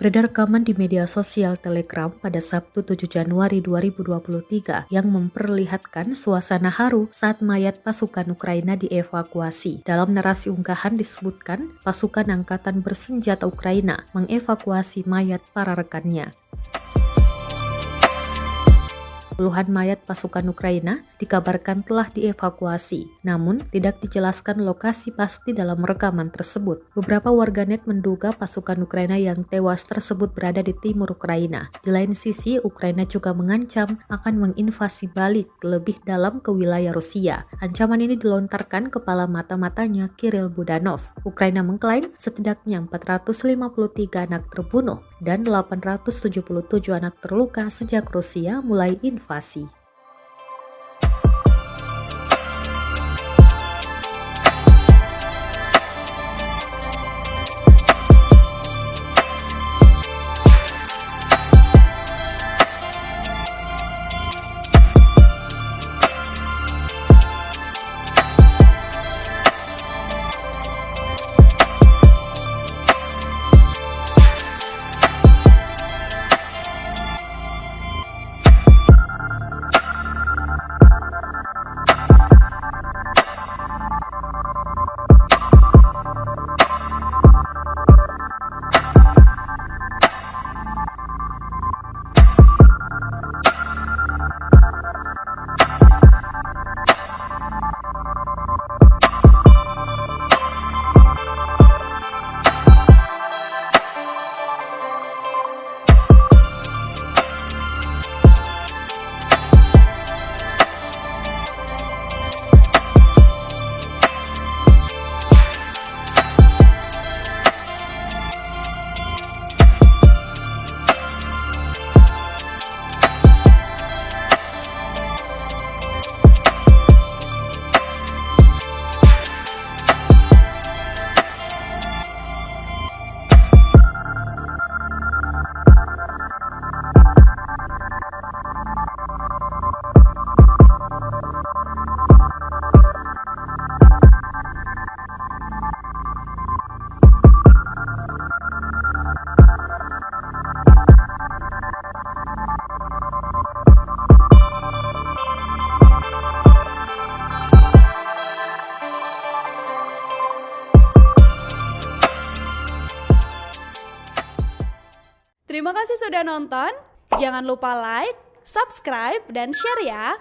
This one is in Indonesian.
Beredar rekaman di media sosial Telegram pada Sabtu 7 Januari 2023 yang memperlihatkan suasana haru saat mayat pasukan Ukraina dievakuasi. Dalam narasi unggahan disebutkan, pasukan angkatan bersenjata Ukraina mengevakuasi mayat para rekannya. Puluhan mayat pasukan Ukraina dikabarkan telah dievakuasi, namun tidak dijelaskan lokasi pasti dalam rekaman tersebut. Beberapa warganet menduga pasukan Ukraina yang tewas tersebut berada di timur Ukraina. Di lain sisi, Ukraina juga mengancam akan menginvasi balik lebih dalam ke wilayah Rusia. Ancaman ini dilontarkan kepala mata-matanya Kirill Budanov. Ukraina mengklaim setidaknya 453 anak terbunuh dan 877 anak terluka sejak Rusia mulai invasi. Terima kasih sudah nonton. Jangan lupa like, subscribe, dan share ya.